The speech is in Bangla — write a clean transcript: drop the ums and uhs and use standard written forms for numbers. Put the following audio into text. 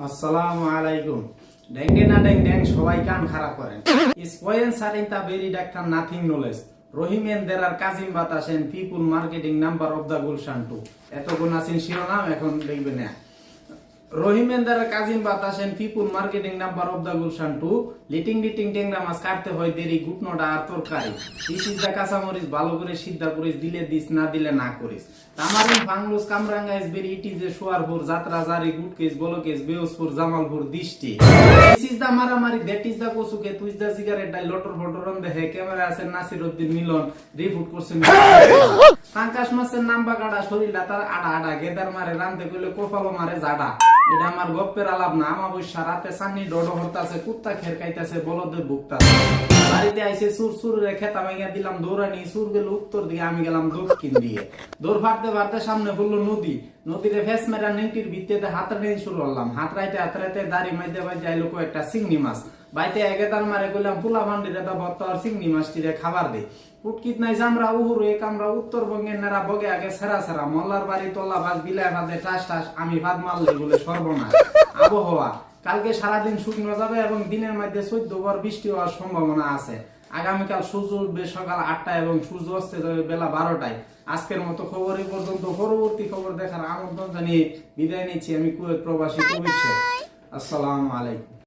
আসসালামু আলাইকুম। ডেঙ্গে না ডেং সবাই কান খারাপ করেন। Sponsor in the very doctor nothing knowledge. Rahim and আর কাজিম বাতাসেন people marketing number of the Gulshan 2 এত গুণ আছেন শিরোনাম এখন দেখবেন না। রহিম এন্ড আর কাজিম বাতাসেন people marketing number of the Gulshan 2 লিটিং টেংরা মাছ কাটতে হয় দেরি গুটনোটা আর তরকারি দিস ইজ দা কাঁচামরিচ ভালো করে সিদ্ধা করিস দিলে দিস না দিলে না করিস তামারিন ফাংলুস কামরাঙ্গা is berry it is a সোয়ারপুর যাত্রা জারি গুটকেস বলকেস বেউসপুর জামালপুর দিশটি দিস ইজ দা মারামারি দ্যাট ইজ দা কসুকে তুই দা সিগারেট ডাই লটর ফটরন দেখে ক্যামেরা আছে নাসিরউদ্দিন মিলন রিপোর্ট করছেন পাঙ্কাশ মাছের নাম্বা কাটা শরীরটা তার আড়া আড়া গেদার মারে রামতে কইলে কোফালো মারে জাডা এটা আমার গপ্পের আলাপ না আমাবস্যা রাতে সান্নি ডডো হরতাছে কুত্তা খের খাইতাছে বলদে ভুগতাছে বাড়িতে আইসে সুর রে খেতা মাইয়া দিলাম দৌড়ানি সুর গেল উত্তর দিকে আমি গেলাম দক্ষিণ দিয়ে দৌড় ফাটতে সামনে হলো নদীতে ফেস মেরা নেংটির ভিত্তিতে হাত নিয়ে শুরু করলাম হাত রাইতে দাড়ি মাইতে বাই যাইলো একটা চিংড়ি মাছ বাইতে এগেদার মারে কইলাম পুলা ভান্ডিরে দা ভত্ত আর চিংড়ি মাছটিরে খাবার দে পুটকিত নাই জামরা উহুরু এক আমরা উত্তরবঙ্গের নারা বগে আগে সেরা মল্লার বাড়ি তোল্লা ভাত বিলায় ভাতে টাস আমি ভাত মারলে বলে সর্বনাশ আবহাওয়া কালকে সারাদিন শুকনো যাবে এবং দিনের মধ্যে 14 বার বৃষ্টি হওয়ার সম্ভাবনা আছে আগামীকাল সূর্য উঠবে সকাল 8টা এবং সূর্য অস্ত যাবে বেলা 12টায় আজকের মতো খবর এই পর্যন্ত পরবর্তী খবর দেখার আমন্ত্রণ জানিয়ে বিদায় নিচ্ছি আমি কুয়েত প্রবাসী কবির শেখ। আসসালামু আলাইকুম।